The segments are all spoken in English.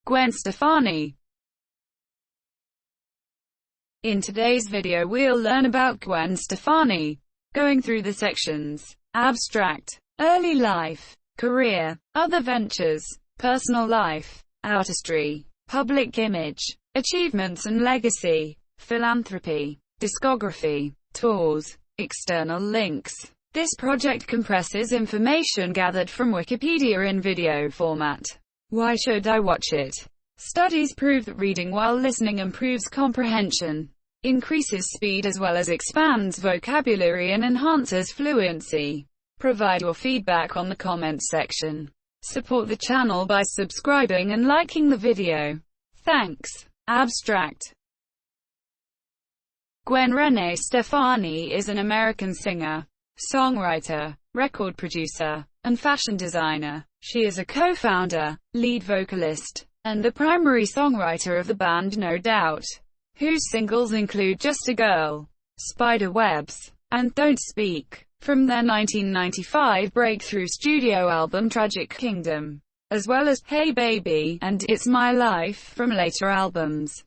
Gwen Stefani. In today's video we'll learn about Gwen Stefani, going through the sections: abstract, early life, career, other ventures, personal life, artistry, public image, achievements and legacy, philanthropy, discography, tours, external links. This project compresses information gathered from Wikipedia in video format. Why should I watch it? Studies prove that reading while listening improves comprehension, increases speed as well as expands vocabulary and enhances fluency. Provide your feedback on the comments section. Support the channel by subscribing and liking the video. Thanks. Abstract. Gwen Renee Stefani is an American singer, songwriter, record producer, and fashion designer. She is a co-founder, lead vocalist, and the primary songwriter of the band No Doubt, whose singles include Just a Girl, Spider Webs, and Don't Speak, from their 1995 breakthrough studio album Tragic Kingdom, as well as Hey Baby and It's My Life from later albums.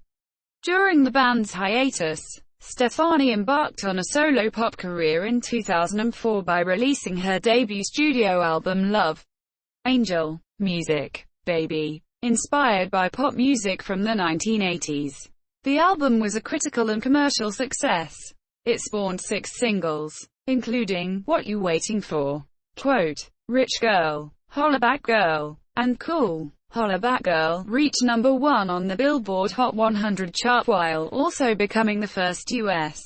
During the band's hiatus, Stefani embarked on a solo pop career in 2004 by releasing her debut studio album Love, Angel, Music, Baby, inspired by pop music from the 1980s. The album was a critical and commercial success. It spawned 6 singles, including What You Waiting For, Quote, Rich Girl, Hollaback Girl, and Cool. Hollaback Girl reached number 1 on the Billboard Hot 100 chart while also becoming the first U.S.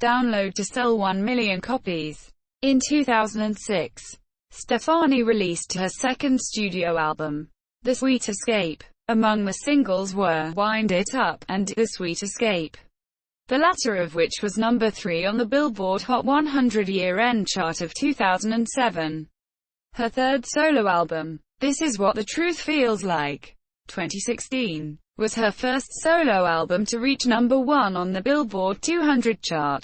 download to sell 1 million copies. In 2006, Stefani released her second studio album, The Sweet Escape. Among the singles were Wind It Up and The Sweet Escape, the latter of which was number 3 on the Billboard Hot 100 year-end chart of 2007. Her third solo album, This Is What the Truth Feels Like, 2016, was her first solo album to reach number 1 on the Billboard 200 chart.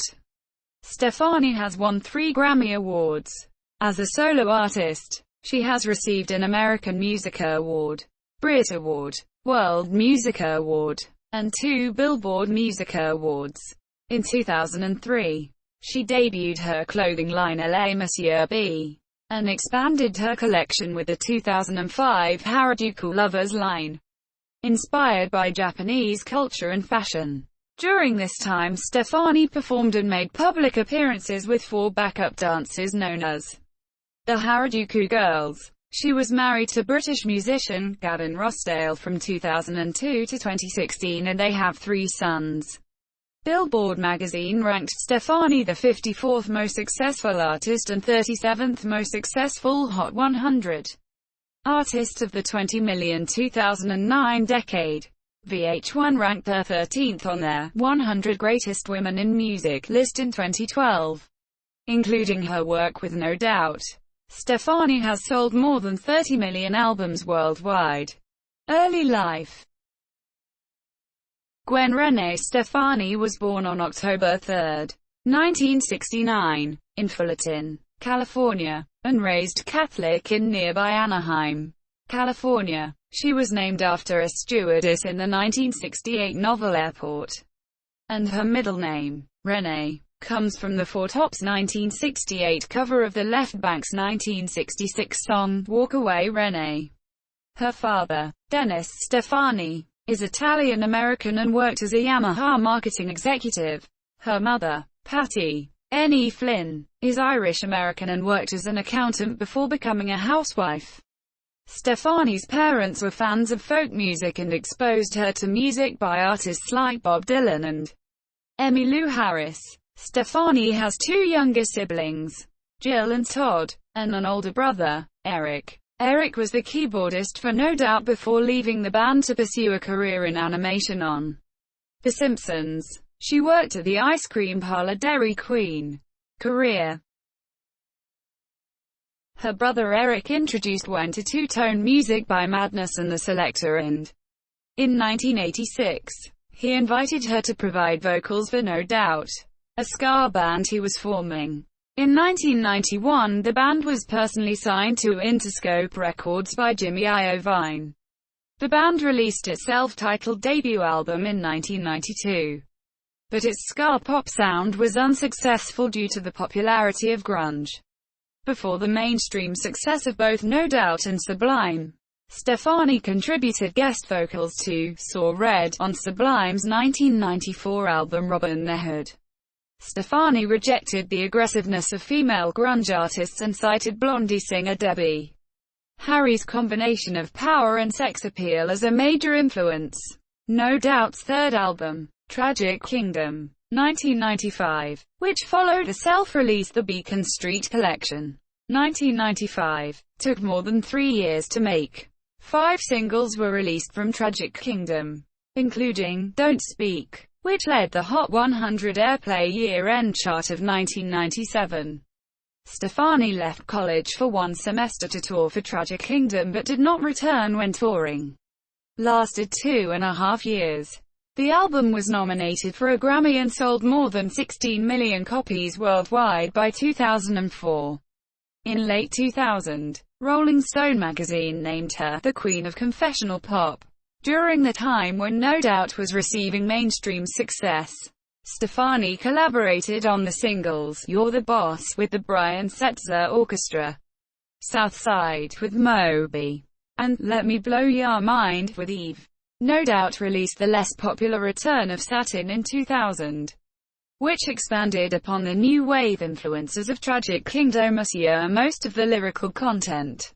Stefani has won 3 Grammy Awards. As a solo artist, she has received an American Music Award, Brit Award, World Music Award, and 2 Billboard Music Awards. In 2003, she debuted her clothing line Les Monsieur B, and expanded her collection with the 2005 Harajuku Lovers line, inspired by Japanese culture and fashion. During this time Stefani performed and made public appearances with 4 backup dancers known as the Harajuku Girls. She was married to British musician Gavin Rossdale from 2002 to 2016 and they have 3 sons. Billboard magazine ranked Stefani the 54th most successful artist and 37th most successful Hot 100 artist of the 20 million 2009 decade. VH1 ranked her 13th on their 100 Greatest Women in Music list in 2012, including her work with No Doubt. Stefani has sold more than 30 million albums worldwide. Early life. Gwen Renee Stefani was born on October 3, 1969, in Fullerton, California, and raised Catholic in nearby Anaheim, California. She was named after a stewardess in the 1968 novel Airport, and her middle name, Renee, comes from the Four Tops' 1968 cover of the Left Bank's 1966 song, Walk Away Renee. Her father, Dennis Stefani, is Italian-American and worked as a Yamaha marketing executive. Her mother, Patty N.E. Flynn, is Irish-American and worked as an accountant before becoming a housewife. Stefani's parents were fans of folk music and exposed her to music by artists like Bob Dylan and Emmylou Harris. Stefani has 2 younger siblings, Jill and Todd, and an older brother, Eric. Eric was the keyboardist for No Doubt before leaving the band to pursue a career in animation on The Simpsons. She worked at the ice cream parlor Dairy Queen. Career. Her brother Eric introduced Gwen to two-tone music by Madness and the Selector and, in 1986, he invited her to provide vocals for No Doubt, a ska band he was forming. In 1991 the band was personally signed to Interscope Records by Jimmy Iovine. The band released its self-titled debut album in 1992. But its ska-pop sound was unsuccessful due to the popularity of grunge. Before the mainstream success of both No Doubt and Sublime, Stefani contributed guest vocals to "Saw Red" on Sublime's 1994 album Robin the Hood. Stefani rejected the aggressiveness of female grunge artists and cited Blondie singer Debbie Harry's combination of power and sex appeal as a major influence. No Doubt's third album, Tragic Kingdom, 1995, which followed the self-release The Beacon Street Collection, 1995, took more than 3 years to make. 5 singles were released from Tragic Kingdom, including Don't Speak, which led the Hot 100 Airplay year-end chart of 1997. Stefani left college for 1 semester to tour for Tragic Kingdom but did not return when touring lasted 2.5 years. The album was nominated for a Grammy and sold more than 16 million copies worldwide by 2004. In late 2000, Rolling Stone magazine named her the Queen of Confessional Pop. During the time when No Doubt was receiving mainstream success, Stefani collaborated on the singles You're the Boss with the Brian Setzer Orchestra, Southside with Moby, and Let Me Blow Your Mind with Eve. No Doubt released the less popular Return of Satin in 2000, which expanded upon the new wave influences of Tragic Kingdom. Most of the lyrical content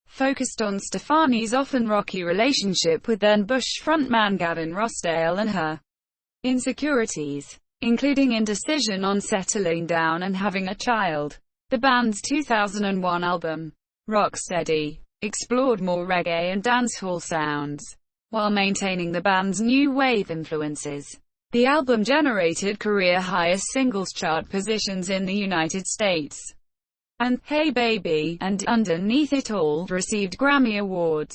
focused on Stefani's often rocky relationship with then Bush frontman Gavin Rossdale and her insecurities, including indecision on settling down and having a child. The band's 2001 album, Rocksteady, explored more reggae and dancehall sounds, while maintaining the band's new wave influences. The album generated career-highest singles chart positions in the United States, and Hey Baby and Underneath It All received Grammy Awards.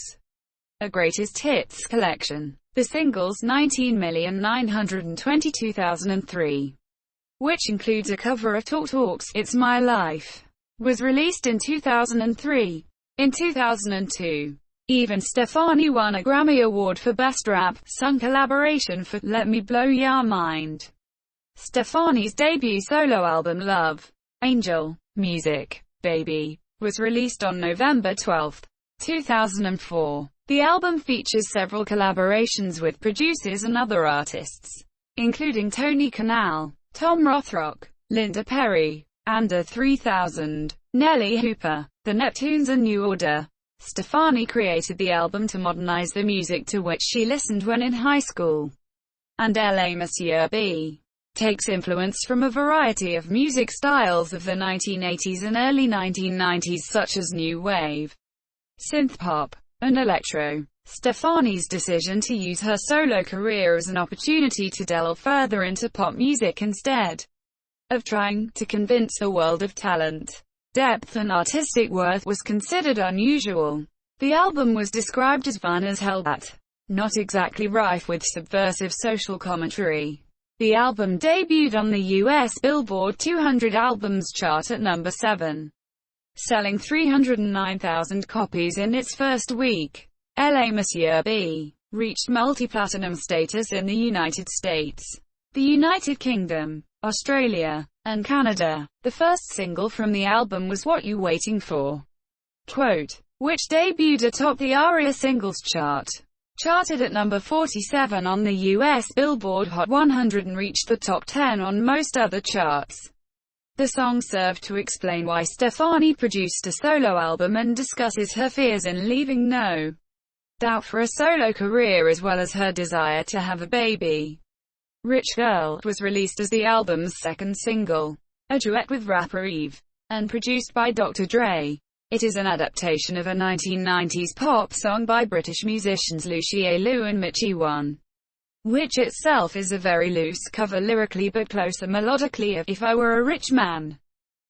A Greatest Hits collection, the singles 19,922,003, which includes a cover of Talk Talk's It's My Life, was released in 2003. In 2002, even Stefani won a Grammy Award for Best Rap Sung Collaboration for Let Me Blow Your Mind. Stefani's debut solo album Love, Angel, Music, Baby, was released on November 12, 2004. The album features several collaborations with producers and other artists, including Tony Kanal, Tom Rothrock, Linda Perry, Anda 3000, Nelly Hooper, The Neptunes and New Order. Stefani created the album to modernize the music to which she listened when in high school, and LA Monsieur B. takes influence from a variety of music styles of the 1980s and early 1990s such as new wave, synth-pop, and electro. Stefani's decision to use her solo career as an opportunity to delve further into pop music instead of trying to convince the world of talent, depth and artistic worth was considered unusual. The album was described as fun as hell but not exactly rife with subversive social commentary. The album debuted on the US Billboard 200 Albums chart at number 7, selling 309,000 copies in its first week. LA Monsieur B. reached multi-platinum status in the United States, the United Kingdom, Australia, and Canada. The first single from the album was What You Waiting For, quote, which debuted atop the ARIA Singles Chart. Charted at number 47 on the US Billboard Hot 100 and reached the top 10 on most other charts. The song served to explain why Stefani produced a solo album and discusses her fears in leaving No Doubt for a solo career as well as her desire to have a baby. Rich Girl was released as the album's second single, a duet with rapper Eve, and produced by Dr. Dre. It is an adaptation of a 1990s pop song by British musicians Lucia Liu and Mitchie One, which itself is a very loose cover lyrically but closer melodically of If I Were a Rich Man,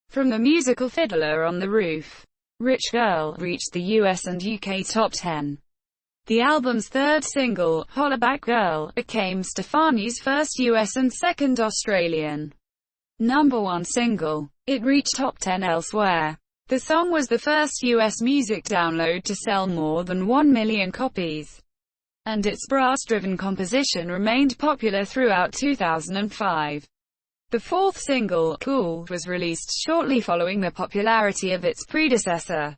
from the musical Fiddler on the Roof. Rich Girl reached the US and UK top 10. The album's third single, Hollaback Girl, became Stefani's first US and second Australian number 1 single. It reached top 10 elsewhere. The song was the first US music download to sell more than 1 million copies. and its brass-driven composition remained popular throughout 2005. The fourth single, Cool, was released shortly following the popularity of its predecessor,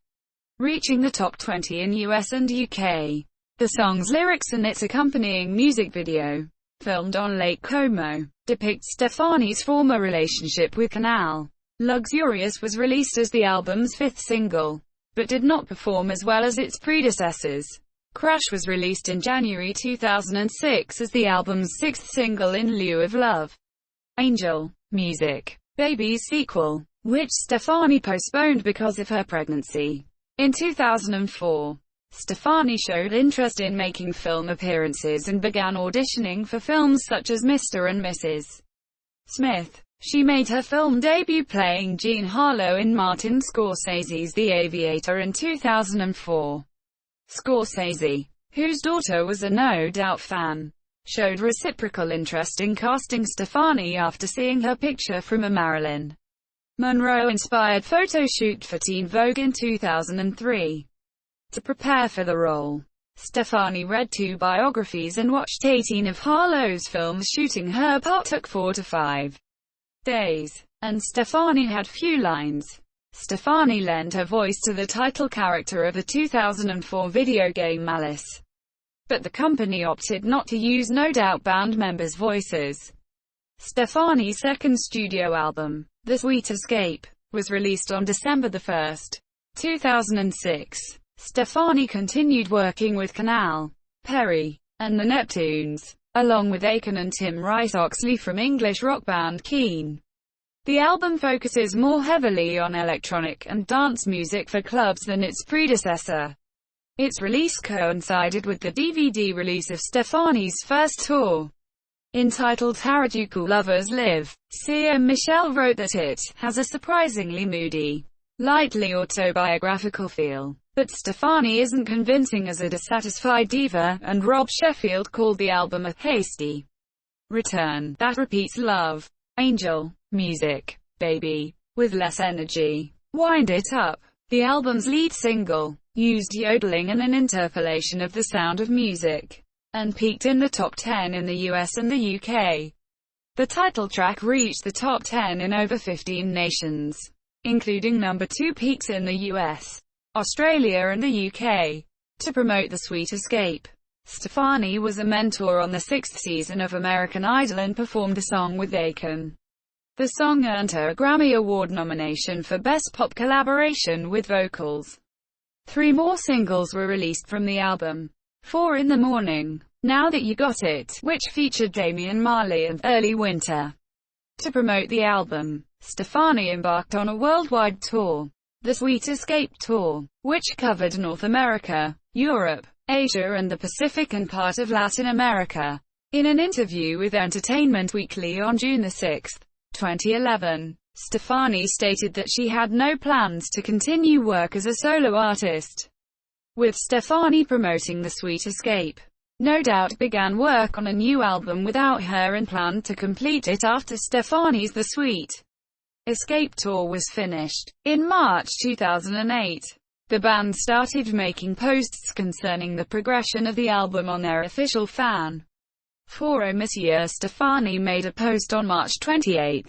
reaching the top 20 in US and UK. The song's lyrics and its accompanying music video, filmed on Lake Como, depict Stefani's former relationship with Canal. Luxurious was released as the album's fifth single, but did not perform as well as its predecessors. Crash was released in January 2006 as the album's sixth single in lieu of Love. Angel, Music, Baby's sequel, which Stefani postponed because of her pregnancy. In 2004, Stefani showed interest in making film appearances and began auditioning for films such as Mr. and Mrs. Smith. She made her film debut playing Jean Harlow in Martin Scorsese's The Aviator in 2004. Scorsese, whose daughter was a No Doubt fan, showed reciprocal interest in casting Stefani after seeing her picture from a Marilyn Monroe-inspired photo shoot for Teen Vogue in 2003. To prepare for the role, Stefani read 2 biographies and watched 18 of Harlow's films. Shooting her part took 4 to 5 days, and Stefani had few lines. Stefani lent her voice to the title character of the 2004 video game Malice, but the company opted not to use No Doubt band members' voices. Stefani's second studio album, The Sweet Escape, was released on December 1, 2006. Stefani continued working with Canal, Perry, and the Neptunes, along with Aiken and Tim Rice-Oxley from English rock band Keane. The album focuses more heavily on electronic and dance music for clubs than its predecessor. Its release coincided with the DVD release of Stefani's first tour, entitled Harajuku Lovers Live. Sia Michelle wrote that it has a surprisingly moody, lightly autobiographical feel, but Stefani isn't convincing as a dissatisfied diva, and Rob Sheffield called the album a hasty return that repeats Love, Angel, Music, Baby, with less energy. Wind It Up, the album's lead single, used yodeling and an interpolation of the Sound of Music, and peaked in the top 10 in the US and the UK. The title track reached the top 10 in over 15 nations, including number 2 peaks in the US, Australia and the UK. To promote The Sweet Escape, Stefani was a mentor on the 6th season of American Idol and performed the song with Aiken. The song earned her a Grammy Award nomination for Best Pop Collaboration with Vocals. 3 more singles were released from the album. 4 in the Morning, Now That You Got It, which featured Damian Marley, and Early Winter. To promote the album, Stefani embarked on a worldwide tour, the Sweet Escape Tour, which covered North America, Europe, Asia and the Pacific and part of Latin America. In an interview with Entertainment Weekly on June 6, 2011, Stefani stated that she had no plans to continue work as a solo artist. With Stefani promoting The Sweet Escape, No Doubt began work on a new album without her and planned to complete it after Stefani's The Sweet Escape tour was finished. In March 2008, the band started making posts concerning the progression of the album on their official fan forum. Monsieur Stefani made a post on March 28,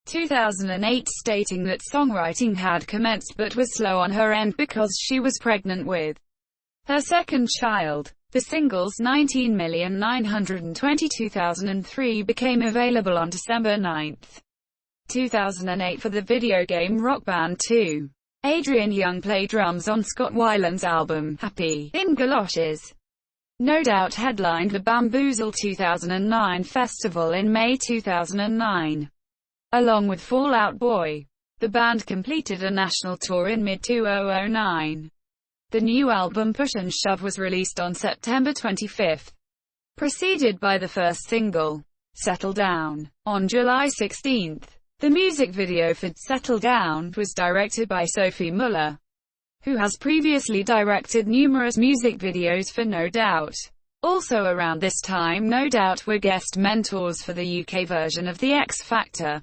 2008 stating that songwriting had commenced but was slow on her end because she was pregnant with her second child. The singles 19,922,003 became available on December 9, 2008 for the video game Rock Band 2. Adrian Young played drums on Scott Weiland's album, Happy, in Galoshes. No Doubt headlined the Bamboozle 2009 festival in May 2009. Along with Fall Out Boy, the band completed a national tour in mid-2009. The new album Push and Shove was released on September 25, preceded by the first single, Settle Down, on July 16. The music video for Settle Down was directed by Sophie Muller, who has previously directed numerous music videos for No Doubt. Also around this time, No Doubt were guest mentors for the UK version of The X Factor.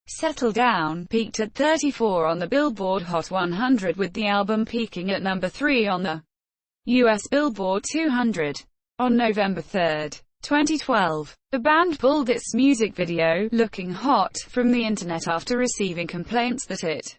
Settle Down peaked at 34 on the Billboard Hot 100, with the album peaking at number 3 on the US Billboard 200. On November 3, 2012, the band pulled its music video, Looking Hot, from the internet after receiving complaints that it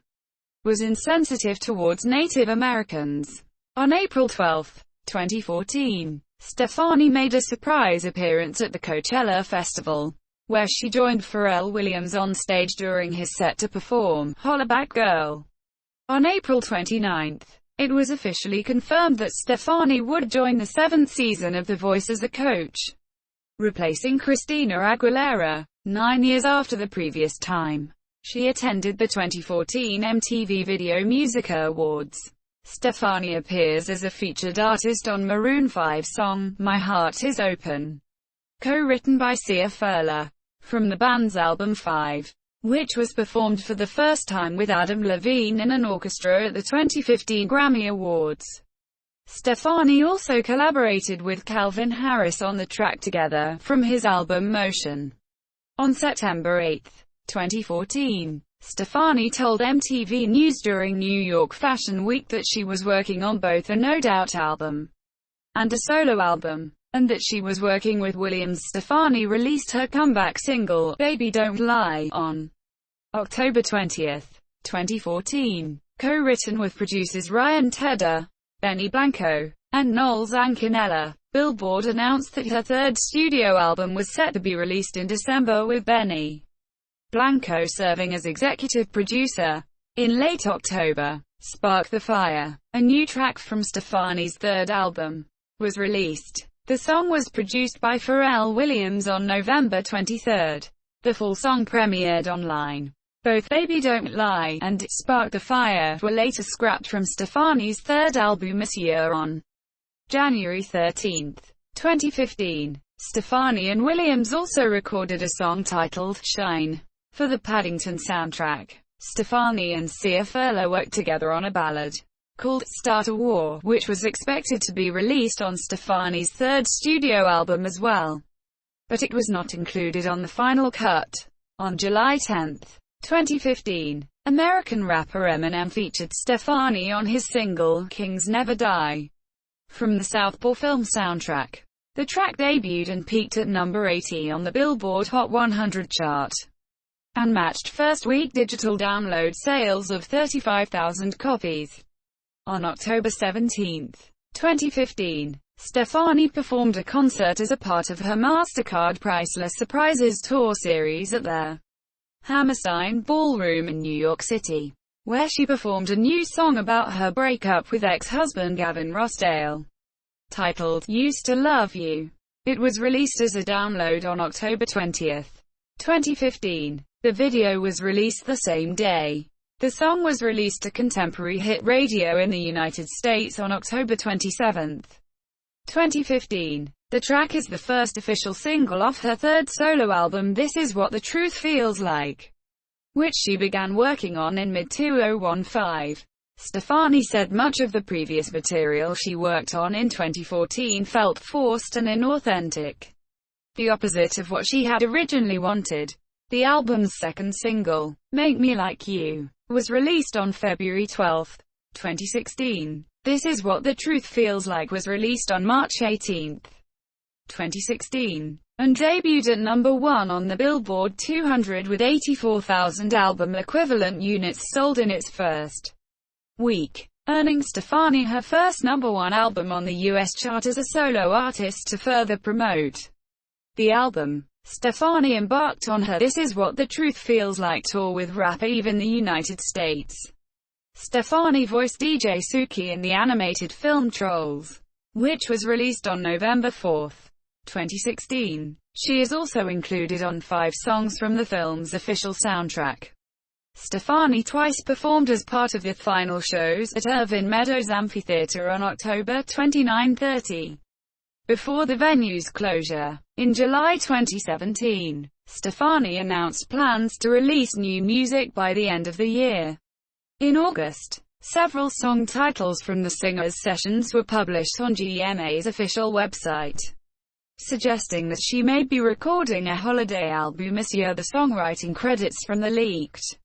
was insensitive towards Native Americans. On April 12, 2014, Stefani made a surprise appearance at the Coachella Festival, where she joined Pharrell Williams on stage during his set to perform Holla Back Girl. On April 29, it was officially confirmed that Stefani would join the 7th season of The Voice as a coach, replacing Christina Aguilera, 9 years after the previous time she attended the 2014 MTV Video Musica Awards. Stefani appears as a featured artist on Maroon 5's song, My Heart Is Open, co-written by Sia Furler, from the band's album 5, which was performed for the first time with Adam Levine in an orchestra at the 2015 Grammy Awards. Stefani also collaborated with Calvin Harris on the track Together, from his album Motion. On September 8, 2014, Stefani told MTV News during New York Fashion Week that she was working on both a No Doubt album and a solo album, and that she was working with Williams. Stefani released her comeback single, Baby Don't Lie, on October 20, 2014, co-written with producers Ryan Tedder, Benny Blanco, and Noel Zancanella. Billboard announced that her third studio album was set to be released in December, with Benny Blanco serving as executive producer. In late October, Spark the Fire, a new track from Stefani's third album, was released. The song was produced by Pharrell Williams on November 23. The full song premiered online. Both Baby Don't Lie and Spark the Fire were later scrapped from Stefani's third album this year. On January 13, 2015, Stefani and Williams also recorded a song titled Shine for the Paddington soundtrack. Stefani and Sia Furler worked together on a ballad called Start a War, which was expected to be released on Stefani's third studio album as well, but it was not included on the final cut. On July 10, 2015, American rapper Eminem featured Stefani on his single, Kings Never Die, from the Southpaw film soundtrack. The track debuted and peaked at number 80 on the Billboard Hot 100 chart, and matched first-week digital download sales of 35,000 copies. On October 17, 2015, Stefani performed a concert as a part of her MasterCard Priceless Surprises tour series at their Hammerstein Ballroom in New York City, where she performed a new song about her breakup with ex-husband Gavin Rossdale, titled Used to Love You. It was released as a download on October 20, 2015. The video was released the same day. The song was released to Contemporary Hit Radio in the United States on October 27, 2015. The track is the first official single off her third solo album This Is What the Truth Feels Like, which she began working on in mid-2015. Stefani said much of the previous material she worked on in 2014 felt forced and inauthentic, the opposite of what she had originally wanted. The album's second single, Make Me Like You, was released on February 12, 2016. This Is What the Truth Feels Like was released on March 18, 2016, and debuted at number 1 on the Billboard 200 with 84,000 album equivalent units sold in its first week, earning Stefani her first number 1 album on the US chart as a solo artist. To further promote the album, Stefani embarked on her This Is What the Truth Feels Like tour with rapper Eve in the United States. Stefani voiced DJ Suki in the animated film Trolls, which was released on November 4, 2016. She is also included on 5 songs from the film's official soundtrack. Stefani twice performed as part of the final shows at Irving Meadows Amphitheater on October 29-30. Before the venue's closure, in July 2017, Stefani announced plans to release new music by the end of the year. In August, several song titles from the singer's sessions were published on GMA's official website, suggesting that she may be recording a holiday album this year. The songwriting credits from the leaked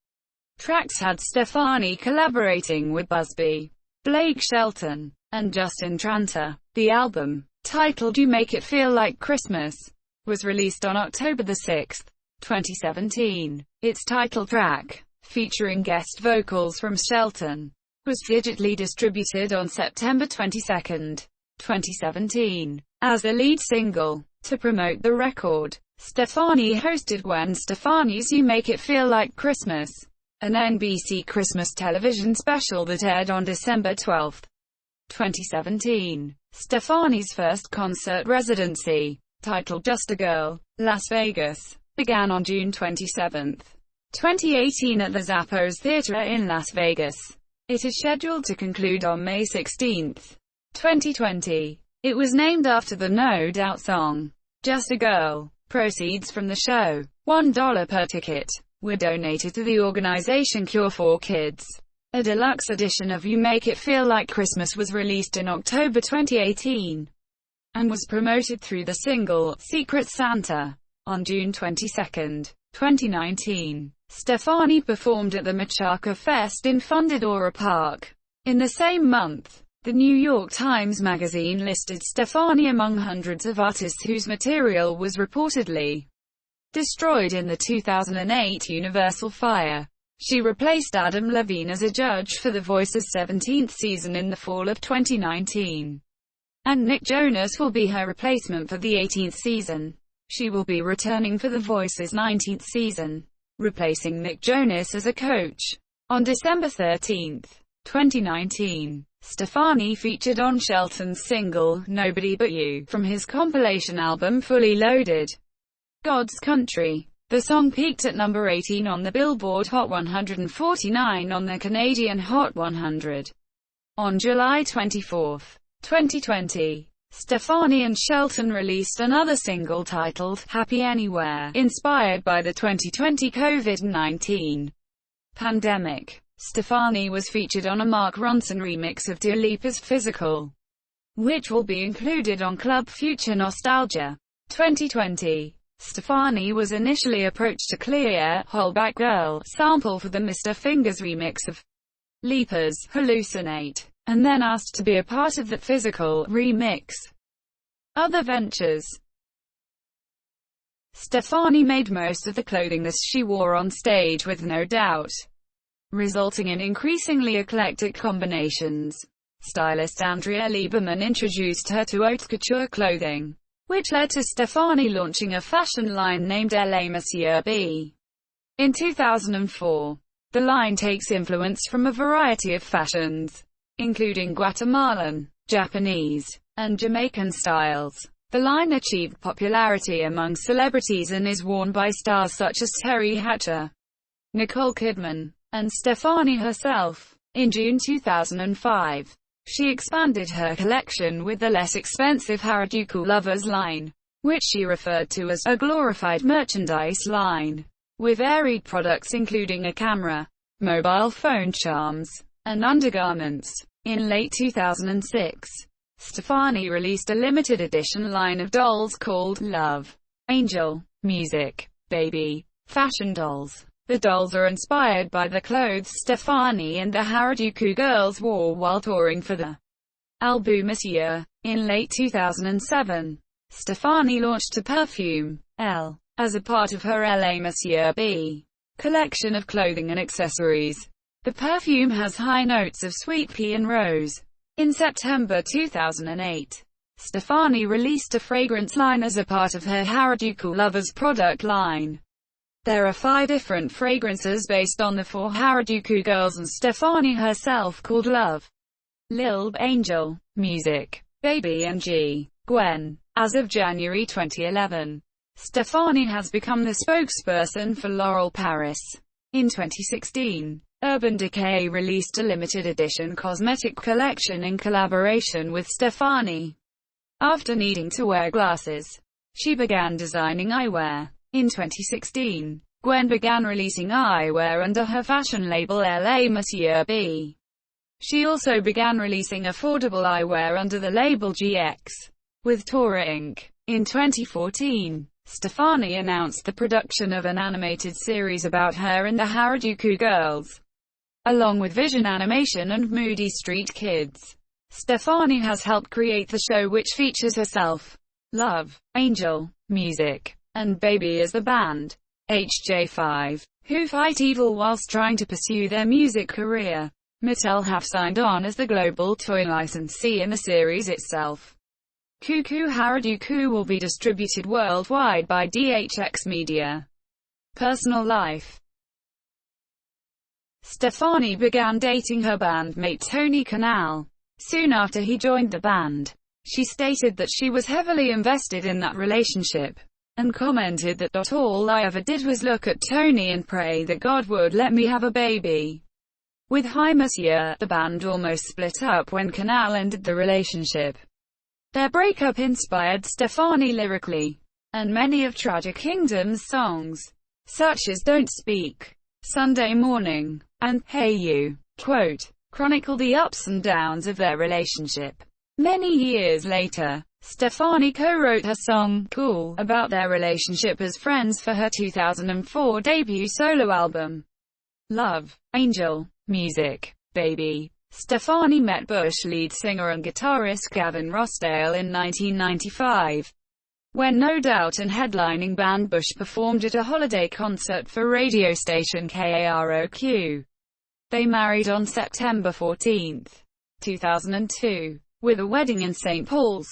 tracks had Stefani collaborating with Busby, Blake Shelton, and Justin Tranter. The album, titled You Make It Feel Like Christmas, was released on October 6, 2017. Its title track, featuring guest vocals from Shelton, was digitally distributed on September 22, 2017, as a lead single. To promote the record, Stefani hosted Gwen Stefani's You Make It Feel Like Christmas, an NBC Christmas television special that aired on December 12, 2017. Stefani's first concert residency, titled Just a Girl, Las Vegas, began on June 27, 2018 at the Zappos Theatre in Las Vegas. It is scheduled to conclude on May 16, 2020. It was named after the No Doubt song, Just a Girl. Proceeds from the show, $1 per ticket, were donated to the organization Cure for Kids. A deluxe edition of You Make It Feel Like Christmas was released in October 2018, and was promoted through the single, Secret Santa, on June 22, 2019. Stefani performed at the Machaca Fest in Fundadora Park. In the same month, the New York Times Magazine listed Stefani among hundreds of artists whose material was reportedly destroyed in the 2008 Universal fire. She replaced Adam Levine as a judge for The Voice's 17th season in the fall of 2019. And Nick Jonas will be her replacement for the 18th season. She will be returning for The Voice's 19th season, replacing Nick Jonas as a coach. On December 13, 2019, Stefani featured on Shelton's single, Nobody But You, from his compilation album Fully Loaded, God's Country. The song peaked at number 18 on the Billboard Hot 100 and 49 on the Canadian Hot 100. On July 24, 2020, Stefani and Shelton released another single titled, Happy Anywhere, inspired by the 2020 COVID-19 pandemic. Stefani was featured on a Mark Ronson remix of Dua Lipa's Physical, which will be included on Club Future Nostalgia 2020. Stefani was initially approached to clear Hold Back Girl sample for the Mr. Fingers remix of Lipa's Hallucinate, and then asked to be a part of the Physical remix. Other ventures. Stefani made most of the clothing that she wore on stage with No Doubt, resulting in increasingly eclectic combinations. Stylist Andrea Lieberman introduced her to haute couture clothing, which led to Stefani launching a fashion line named LA Monsieur B. In 2004, the line takes influence from a variety of fashions, including Guatemalan, Japanese, and Jamaican styles. The line achieved popularity among celebrities and is worn by stars such as Terry Hatcher, Nicole Kidman, and Stefani herself. In June 2005, she expanded her collection with the less expensive Harajuku Lovers line, which she referred to as a glorified merchandise line, with varied products including a camera, mobile phone charms, and undergarments. In late 2006, Stefani released a limited edition line of dolls called Love, Angel, Music, Baby, Fashion Dolls. The dolls are inspired by the clothes Stefani and the Harajuku girls wore while touring for the album Monsieur. In late 2007, Stefani launched a perfume, Elle, as a part of her LA Monsieur B collection of clothing and accessories. The perfume has high notes of sweet pea and rose. In September 2008, Stefani released a fragrance line as a part of her Harajuku Lovers product line. There are 5 different fragrances based on the 4 Harajuku girls and Stefani herself called Love, Lil, Angel, Music, Baby and Gwen. As of January 2011, Stefani has become the spokesperson for L'Oréal Paris. In 2016, Urban Decay released a limited edition cosmetic collection in collaboration with Stefani. After needing to wear glasses, she began designing eyewear. In 2016, Gwen began releasing eyewear under her fashion label LA Monsieur B. She also began releasing affordable eyewear under the label GX, with Tora Inc. In 2014, Stefani announced the production of an animated series about her and the Harajuku girls, along with Vision Animation and Moody Street Kids. Stefani has helped create the show, which features herself, Love, Angel, Music, and Baby as the band, HJ5, who fight evil whilst trying to pursue their music career. Mattel have signed on as the global toy licensee in the series itself. Cuckoo Harajuku will be distributed worldwide by DHX Media. Personal life. Stefani began dating her bandmate Tony Kanal soon after he joined the band. She stated that she was heavily invested in that relationship, and commented that all I ever did was look at Tony and pray that God would let me have a baby. With Hi Monsieur, the band almost split up when Kanal ended the relationship. Their breakup inspired Stefani lyrically, and many of Tragic Kingdom's songs, such as Don't Speak, Sunday Morning, and Hey You, quote, chronicle the ups and downs of their relationship. Many years later, Stefani co-wrote her song, Cool, about their relationship as friends for her 2004 debut solo album, Love, Angel, Music, Baby. Stefani met Bush lead singer and guitarist Gavin Rossdale in 1995, when No Doubt and headlining band Bush performed at a holiday concert for radio station KAROQ. They married on September 14, 2002, with a wedding in St. Paul's,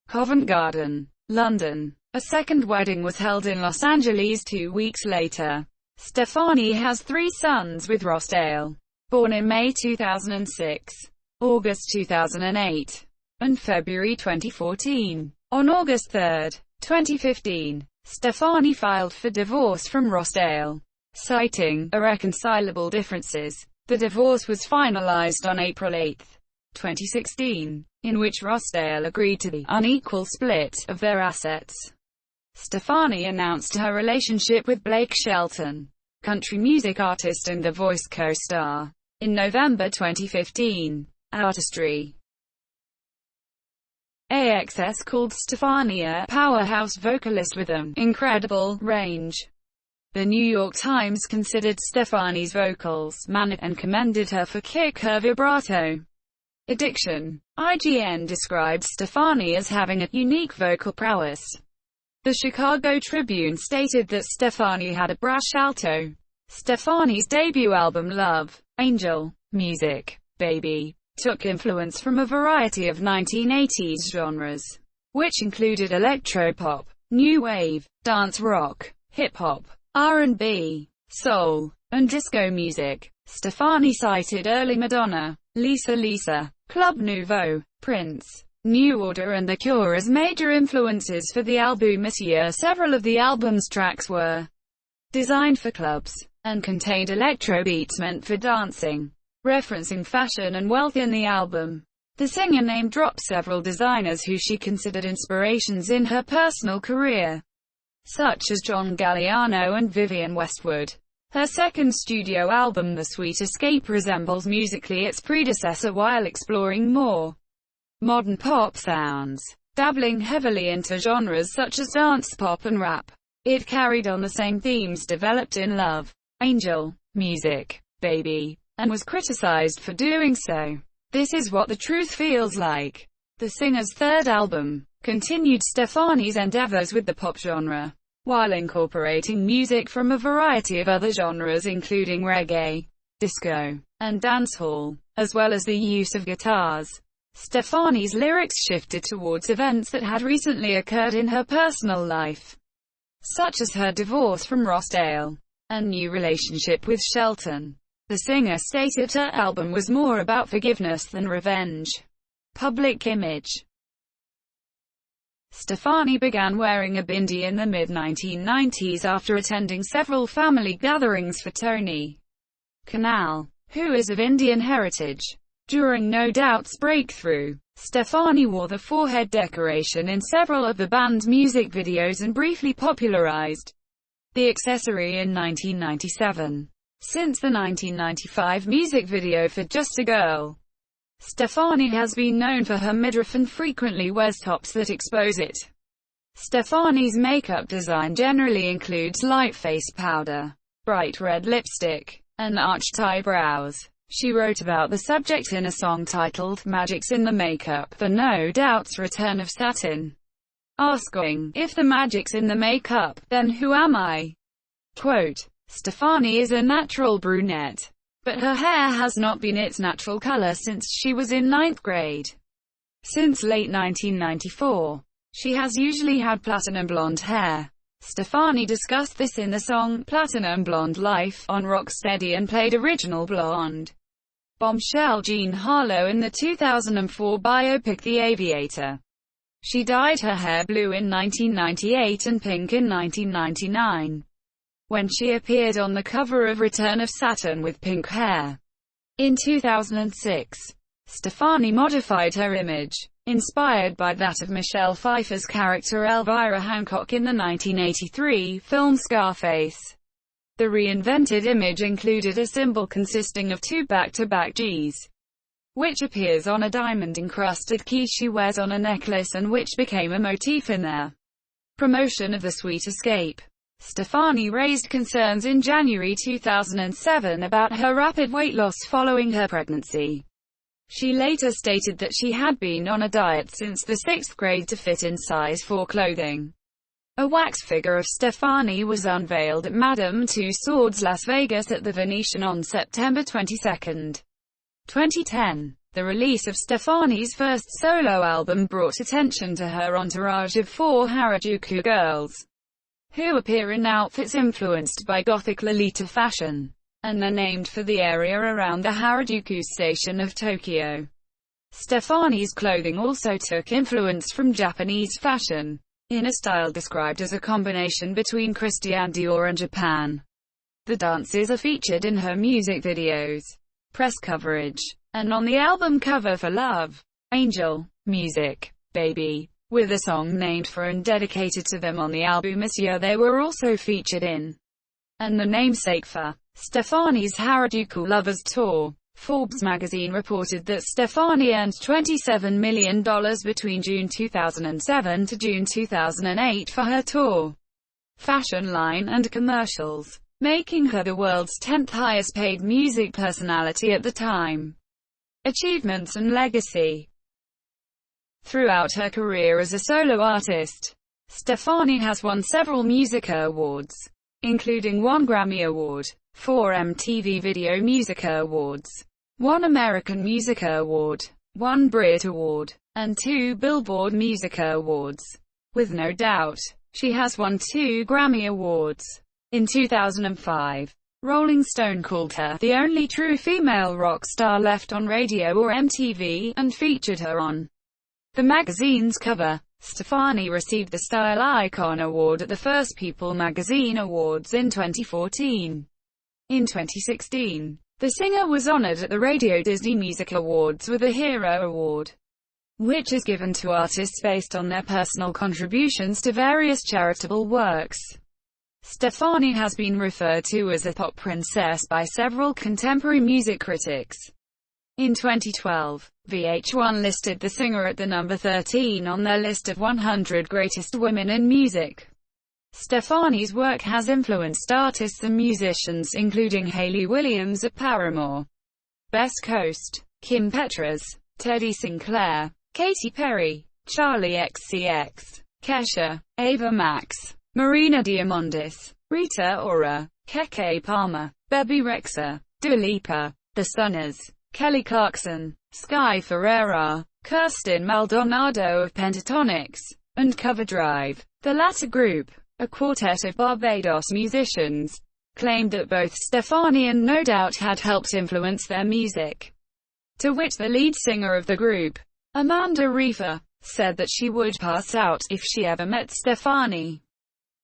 Covent Garden, London. A second wedding was held in Los Angeles 2 weeks later. Stefani has 3 sons with Rossdale, born in May 2006, August 2008, and February 2014. On August 3, 2015, Stefani filed for divorce from Rossdale, citing irreconcilable differences. The divorce was finalized on April 8, 2016, in which Rossdale agreed to the unequal split of their assets. Stefani announced her relationship with Blake Shelton, country music artist and The Voice co-star, in November 2015. Artistry. AXS called Stefani a powerhouse vocalist with an incredible range. The New York Times considered Stefani's vocals manic and commended her for her vibrato addiction. IGN described Stefani as having a unique vocal prowess. The Chicago Tribune stated that Stefani had a brash alto. Stefani's debut album Love, Angel, Music, Baby, took influence from a variety of 1980s genres, which included electropop, new wave, dance rock, hip-hop, R&B, soul, and disco music. Stefani cited early Madonna, Lisa, Club Nouveau, Prince, New Order and The Cure as major influences for the album this year. Several of the album's tracks were designed for clubs, and contained electro beats meant for dancing, referencing fashion and wealth in the album. The singer name-dropped several designers who she considered inspirations in her personal career, such as John Galliano and Vivienne Westwood. Her second studio album, The Sweet Escape, resembles musically its predecessor while exploring more modern pop sounds, dabbling heavily into genres such as dance pop and rap. It carried on the same themes developed in Love, Angel, Music, Baby, and was criticized for doing so. This Is What the Truth Feels Like, the singer's third album, continued Stefani's endeavors with the pop genre, while incorporating music from a variety of other genres including reggae, disco, and dancehall, as well as the use of guitars. Stefani's lyrics shifted towards events that had recently occurred in her personal life, such as her divorce from Rossdale, and new relationship with Shelton. The singer stated her album was more about forgiveness than revenge. Public image. Stefani began wearing a bindi in the mid-1990s after attending several family gatherings for Tony Kanal, who is of Indian heritage. During No Doubt's breakthrough, Stefani wore the forehead decoration in several of the band's music videos and briefly popularized the accessory in 1997. Since the 1995 music video for Just a Girl, Stefani has been known for her midriff and frequently wears tops that expose it. Stefani's makeup design generally includes light face powder, bright red lipstick, and arched eyebrows. She wrote about the subject in a song titled Magic's in the Makeup, The No Doubt's Return of Satin, asking, "If the magic's in the makeup, then who am I?" Quote, Stefani is a natural brunette, but her hair has not been its natural color since she was in 9th grade. Since late 1994, she has usually had platinum blonde hair. Stefani discussed this in the song Platinum Blonde Life on Rocksteady and played original blonde bombshell Jean Harlow in the 2004 biopic The Aviator. She dyed her hair blue in 1998 and pink in 1999, when she appeared on the cover of Return of Saturn with pink hair. In 2006, Stefani modified her image, inspired by that of Michelle Pfeiffer's character Elvira Hancock in the 1983 film Scarface. The reinvented image included a symbol consisting of two back-to-back Gs, which appears on a diamond-encrusted key she wears on a necklace and which became a motif in their promotion of The Sweet Escape. Stefani raised concerns in January 2007 about her rapid weight loss following her pregnancy. She later stated that she had been on a diet since the 6th grade to fit in size 4 clothing. A wax figure of Stefani was unveiled at Madame Tussauds Las Vegas at the Venetian on September 22, 2010. The release of Stefani's first solo album brought attention to her entourage of 4 Harajuku girls, who appear in outfits influenced by Gothic Lolita fashion, and they're named for the area around the Harajuku station of Tokyo. Stefani's clothing also took influence from Japanese fashion, in a style described as a combination between Christian Dior and Japan. The dances are featured in her music videos, press coverage, and on the album cover for Love, Angel, Music, Baby, with a song named for and dedicated to them on the album this year. They were also featured in and the namesake for Stefani's Harajuku Lovers Tour. Forbes magazine reported that Stefani earned $27 million between June 2007 to June 2008 for her tour, fashion line and commercials, making her the world's 10th highest paid music personality at the time. Achievements and legacy. Throughout her career as a solo artist, Stefani has won several Musica Awards, including 1 Grammy Award, 4 MTV Video Musica Awards, 1 American Musica Award, 1 Brit Award, and 2 Billboard Musica Awards. With No Doubt, she has won 2 Grammy Awards. In 2005, Rolling Stone called her the only true female rock star left on radio or MTV, and featured her on the magazine's cover. Stefani received the Style Icon Award at the First People Magazine Awards in 2014. In 2016, the singer was honored at the Radio Disney Music Awards with a Hero Award, which is given to artists based on their personal contributions to various charitable works. Stefani has been referred to as a pop princess by several contemporary music critics. In 2012, VH1 listed the singer at the number 13 on their list of 100 greatest women in music. Stefani's work has influenced artists and musicians including Hayley Williams at Paramore, Best Coast, Kim Petras, Teddy Sinclair, Katy Perry, Charlie XCX, Kesha, Ava Max, Marina Diamandis, Rita Ora, Keke Palmer, Bebe Rexha, Dua Lipa, The Sunners, Kelly Clarkson, Sky Ferreira, Kirsten Maldonado of Pentatonix, and Cover Drive. The latter group, a quartet of Barbados musicians, claimed that both Stefani and No Doubt had helped influence their music. To which the lead singer of the group, Amanda Reifer, said that she would pass out if she ever met Stefani.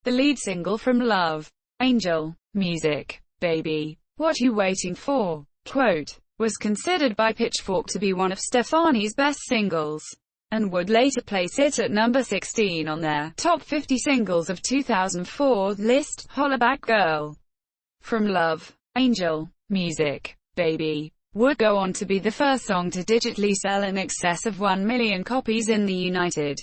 The lead single from Love, Angel, Music, Baby, What You Waiting For, quote, was considered by Pitchfork to be one of Stefani's best singles, and would later place it at number 16 on their Top 50 Singles of 2004 list. Hollaback Girl, from Love, Angel, Music, Baby, would go on to be the first song to digitally sell in excess of 1 million copies in the United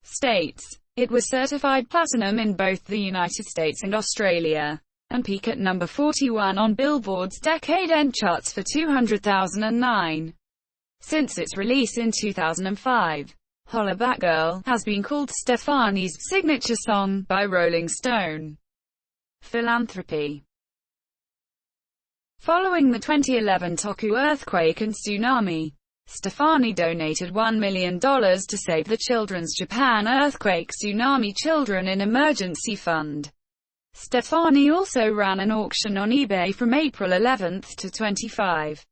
States. It was certified platinum in both the United States and Australia. and peak at number 41 on Billboard's Decade-End charts for 200,009. Since its release in 2005, Holla Back Girl has been called Stefani's signature song by Rolling Stone. Philanthropy. Following the 2011 Toku earthquake and tsunami, Stefani donated $1 million to save the Children's Japan Earthquake Tsunami Children in Emergency Fund. Stefani also ran an auction on eBay from April 11 to 25,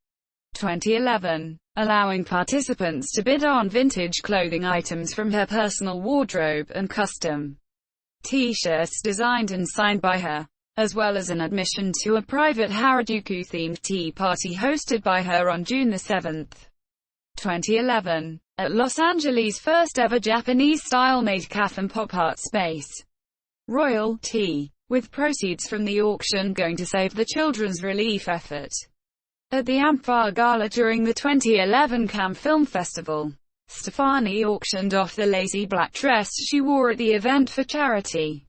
2011, allowing participants to bid on vintage clothing items from her personal wardrobe and custom T-shirts designed and signed by her, as well as an admission to a private Harajuku-themed tea party hosted by her on June 7, 2011, at Los Angeles' first-ever Japanese-style made cafe and pop art space, Royal Tea, with proceeds from the auction going to save the children's relief effort. At the Amphar Gala during the 2011 Cannes Film Festival, Stefani auctioned off the lacy black dress she wore at the event for charity,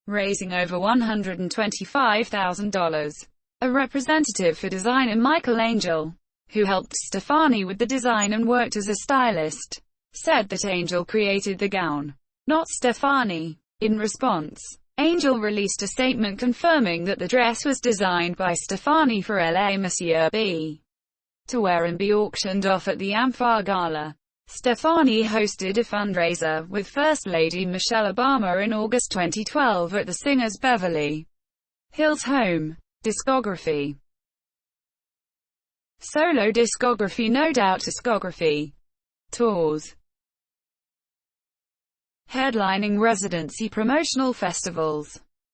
raising over $125,000. A representative for designer Michael Angel, who helped Stefani with the design and worked as a stylist, said that Angel created the gown, not Stefani. In response, Angel released a statement confirming that the dress was designed by Stefani for LA Monsieur B. to wear and be auctioned off at the Amphar Gala. Stefani hosted a fundraiser with First Lady Michelle Obama in August 2012 at the singer's Beverly Hills home. Discography. Solo discography. No Doubt discography. Tours. Headlining residency promotional festivals.